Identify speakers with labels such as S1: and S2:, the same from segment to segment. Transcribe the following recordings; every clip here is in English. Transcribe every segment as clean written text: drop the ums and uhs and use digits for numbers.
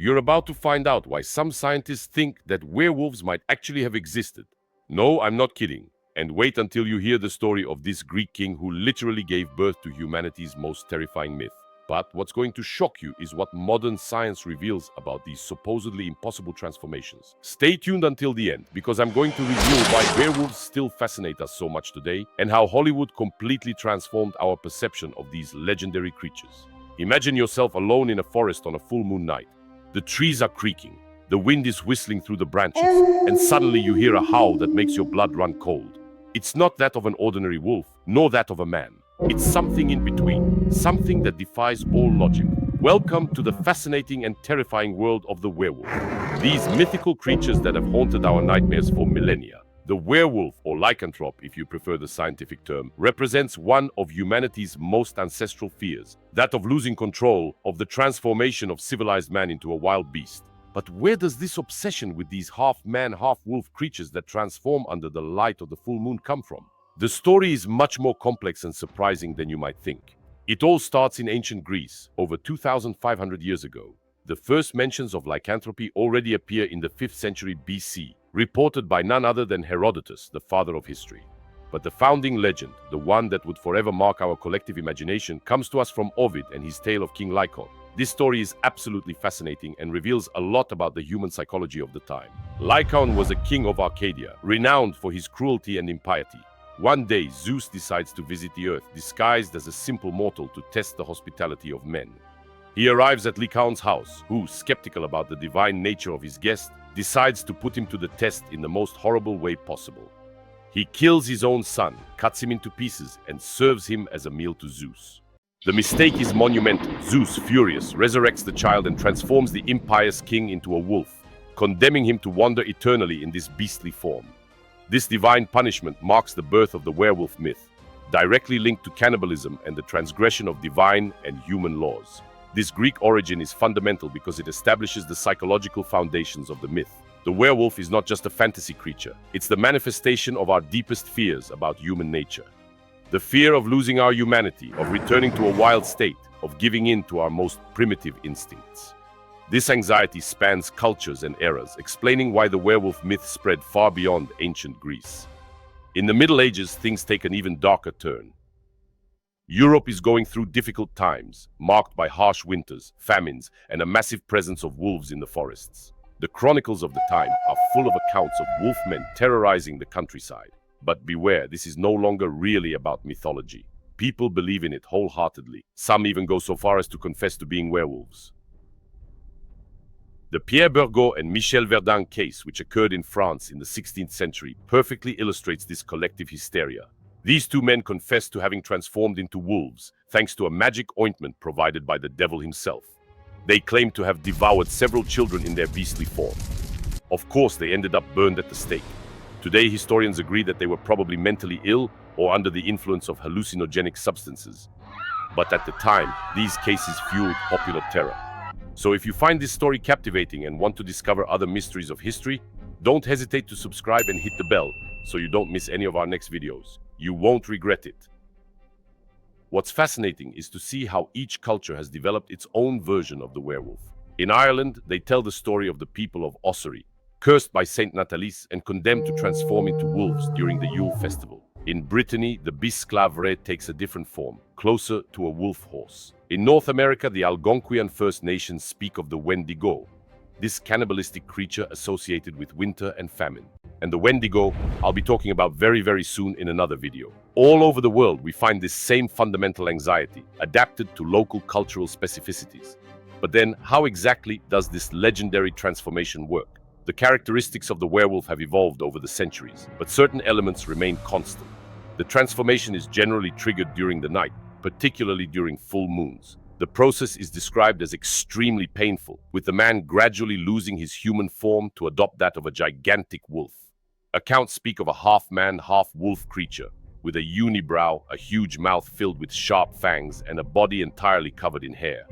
S1: You're about to find out why some scientists think that werewolves might actually have existed. No, I'm not kidding. And wait until you hear the story of this Greek king who literally gave birth to humanity's most terrifying myth. But what's going to shock you is what modern science reveals about these supposedly impossible transformations. Stay tuned until the end, because I'm going to reveal why werewolves still fascinate us so much today and how Hollywood completely transformed our perception of these legendary creatures. Imagine yourself alone in a forest on a full moon night. The trees are creaking, the wind is whistling through the branches, and suddenly you hear a howl that makes your blood run cold. It's not that of an ordinary wolf, nor that of a man. It's something in between, something that defies all logic. Welcome to the fascinating and terrifying world of the werewolf. These mythical creatures that have haunted our nightmares for millennia. The werewolf, or lycanthrope if you prefer the scientific term, represents one of humanity's most ancestral fears, that of losing control, of the transformation of civilized man into a wild beast. But where does this obsession with these half-man, half-wolf creatures that transform under the light of the full moon come from? The story is much more complex and surprising than you might think. It all starts in ancient Greece, over 2,500 years ago. The first mentions of lycanthropy already appear in the 5th century BC, reported by none other than Herodotus, the father of history. But the founding legend, the one that would forever mark our collective imagination, comes to us from Ovid and his tale of King Lycaon. This story is absolutely fascinating and reveals a lot about the human psychology of the time. Lycaon was a king of Arcadia, renowned for his cruelty and impiety. One day, Zeus decides to visit the earth, disguised as a simple mortal to test the hospitality of men. He arrives at Lycaon's house, who, skeptical about the divine nature of his guest, decides to put him to the test in the most horrible way possible. He kills his own son, cuts him into pieces, and serves him as a meal to Zeus. The mistake is monumental. Zeus, furious, resurrects the child and transforms the impious king into a wolf, condemning him to wander eternally in this beastly form. This divine punishment marks the birth of the werewolf myth, directly linked to cannibalism and the transgression of divine and human laws. This Greek origin is fundamental because it establishes the psychological foundations of the myth. The werewolf is not just a fantasy creature, it's the manifestation of our deepest fears about human nature. The fear of losing our humanity, of returning to a wild state, of giving in to our most primitive instincts. This anxiety spans cultures and eras, explaining why the werewolf myth spread far beyond ancient Greece. In the Middle Ages, things take an even darker turn. Europe is going through difficult times, marked by harsh winters, famines, and a massive presence of wolves in the forests. The chronicles of the time are full of accounts of wolfmen terrorizing the countryside. But beware, this is no longer really about mythology. People believe in it wholeheartedly. Some even go so far as to confess to being werewolves. The Pierre Burgot and Michel Verdun case, which occurred in France in the 16th century, perfectly illustrates this collective hysteria. These two men confessed to having transformed into wolves, thanks to a magic ointment provided by the devil himself. They claimed to have devoured several children in their beastly form. Of course, they ended up burned at the stake. Today, historians agree that they were probably mentally ill or under the influence of hallucinogenic substances. But at the time, these cases fueled popular terror. So if you find this story captivating and want to discover other mysteries of history, don't hesitate to subscribe and hit the bell so you don't miss any of our next videos. You won't regret it. What's fascinating is to see how each culture has developed its own version of the werewolf. In Ireland, they tell the story of the people of Ossory, cursed by Saint Natalis and condemned to transform into wolves during the Yule festival. In Brittany, the Bisclavre takes a different form, closer to a wolf horse. In North America, the Algonquian First Nations speak of the Wendigo, this cannibalistic creature associated with winter and famine. And the Wendigo, I'll be talking about very soon in another video. All over the world, we find this same fundamental anxiety, adapted to local cultural specificities. But then, how exactly does this legendary transformation work? The characteristics of the werewolf have evolved over the centuries, but certain elements remain constant. The transformation is generally triggered during the night, particularly during full moons. The process is described as extremely painful, with the man gradually losing his human form to adopt that of a gigantic wolf. Accounts speak of a half-man, half-wolf creature, with a unibrow, a huge mouth filled with sharp fangs, and a body entirely covered in hair.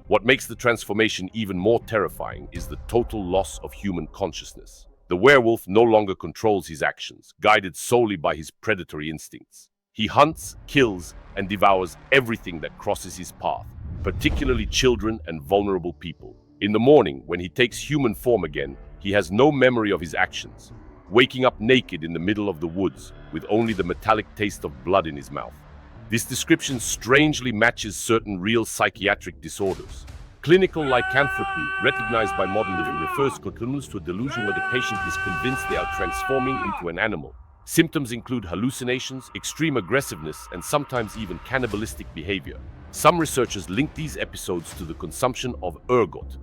S1: What makes the transformation even more terrifying is the total loss of human consciousness. The werewolf no longer controls his actions, guided solely by his predatory instincts. He hunts, kills, and devours everything that crosses his path, particularly children and vulnerable people. In the morning, when he takes human form again, he has no memory of his actions, waking up naked in the middle of the woods with only the metallic taste of blood in his mouth. This description strangely matches certain real psychiatric disorders. Clinical lycanthropy, recognized by modern living, refers to a delusion where the patient is convinced they are transforming into an animal. Symptoms include hallucinations, extreme aggressiveness, and sometimes even cannibalistic behavior. Some researchers link these episodes to the consumption of ergot,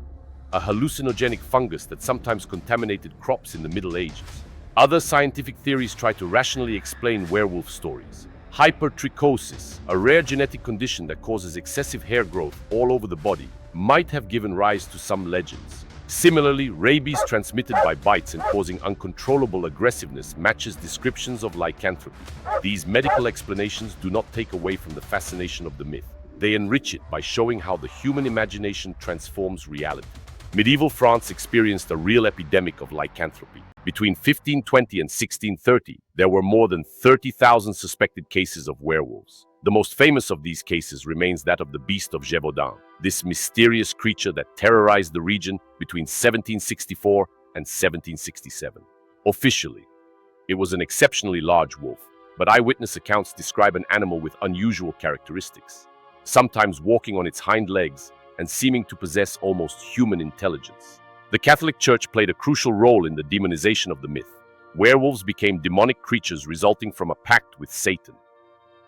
S1: a hallucinogenic fungus that sometimes contaminated crops in the Middle Ages. Other scientific theories try to rationally explain werewolf stories. Hypertrichosis, a rare genetic condition that causes excessive hair growth all over the body, might have given rise to some legends. Similarly, rabies transmitted by bites and causing uncontrollable aggressiveness matches descriptions of lycanthropy. These medical explanations do not take away from the fascination of the myth. They enrich it by showing how the human imagination transforms reality. Medieval France experienced a real epidemic of lycanthropy. Between 1520 and 1630, there were more than 30,000 suspected cases of werewolves. The most famous of these cases remains that of the Beast of Gévaudan, this mysterious creature that terrorized the region between 1764 and 1767. Officially, it was an exceptionally large wolf, but eyewitness accounts describe an animal with unusual characteristics, sometimes walking on its hind legs and seeming to possess almost human intelligence. The Catholic Church played a crucial role in the demonization of the myth. Werewolves became demonic creatures resulting from a pact with Satan.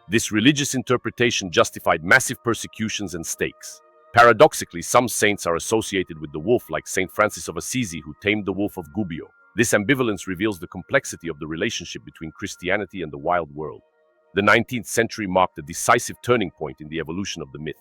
S1: This religious interpretation justified massive persecutions and stakes. Paradoxically, some saints are associated with the wolf, like Saint Francis of Assisi, who tamed the wolf of Gubbio. This ambivalence reveals the complexity of the relationship between Christianity and the wild world. The 19th century marked a decisive turning point in the evolution of the myth.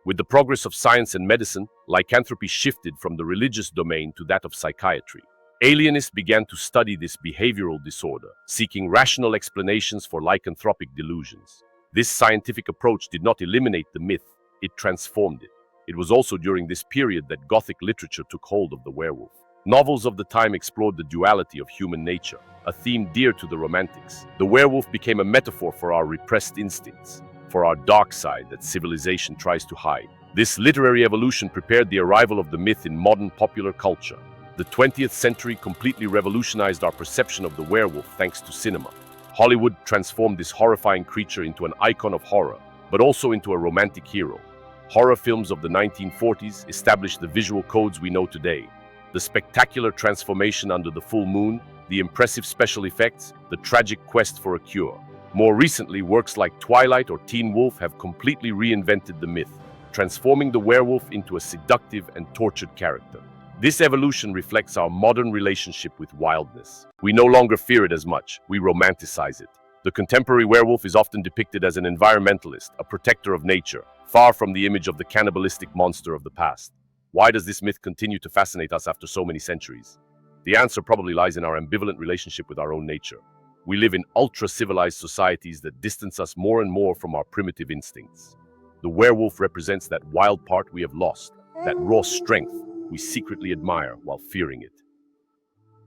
S1: With the progress of science and medicine, lycanthropy shifted from the religious domain to that of psychiatry. Alienists began to study this behavioral disorder, seeking rational explanations for lycanthropic delusions. This scientific approach did not eliminate the myth, it transformed it. It was also during this period that Gothic literature took hold of the werewolf. Novels of the time explored the duality of human nature, a theme dear to the Romantics. The werewolf became a metaphor for our repressed instincts, for our dark side that civilization tries to hide. This literary evolution prepared the arrival of the myth in modern popular culture. The 20th century completely revolutionized our perception of the werewolf thanks to cinema. Hollywood transformed this horrifying creature into an icon of horror, but also into a romantic hero. Horror films of the 1940s established the visual codes we know today. The spectacular transformation under the full moon, the impressive special effects, the tragic quest for a cure. More recently, works like Twilight or Teen Wolf have completely reinvented the myth, transforming the werewolf into a seductive and tortured character. This evolution reflects our modern relationship with wildness. We no longer fear it as much, we romanticize it. The contemporary werewolf is often depicted as an environmentalist, a protector of nature, far from the image of the cannibalistic monster of the past. Why does this myth continue to fascinate us after so many centuries? The answer probably lies in our ambivalent relationship with our own nature. We live in ultra-civilized societies that distance us more and more from our primitive instincts. The werewolf represents that wild part we have lost, that raw strength we secretly admire while fearing it.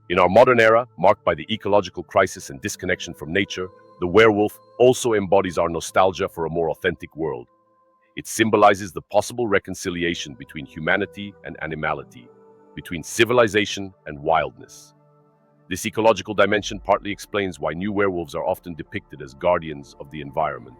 S1: In our modern era, marked by the ecological crisis and disconnection from nature, the werewolf also embodies our nostalgia for a more authentic world. It symbolizes the possible reconciliation between humanity and animality, between civilization and wildness. This ecological dimension partly explains why new werewolves are often depicted as guardians of the environment.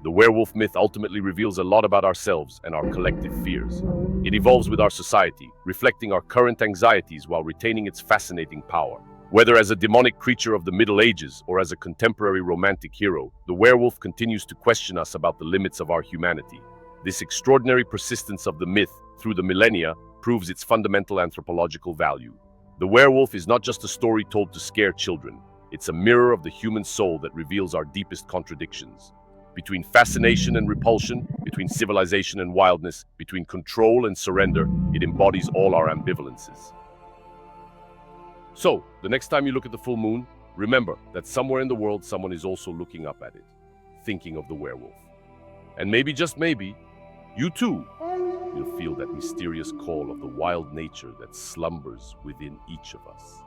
S1: The werewolf myth ultimately reveals a lot about ourselves and our collective fears. It evolves with our society, reflecting our current anxieties while retaining its fascinating power. Whether as a demonic creature of the Middle Ages or as a contemporary romantic hero, the werewolf continues to question us about the limits of our humanity. This extraordinary persistence of the myth through the millennia proves its fundamental anthropological value. The werewolf is not just a story told to scare children. It's a mirror of the human soul that reveals our deepest contradictions. Between fascination and repulsion, between civilization and wildness, between control and surrender, it embodies all our ambivalences. So, the next time you look at the full moon, remember that somewhere in the world someone is also looking up at it, thinking of the werewolf. And maybe, just maybe, you too will feel that mysterious call of the wild nature that slumbers within each of us.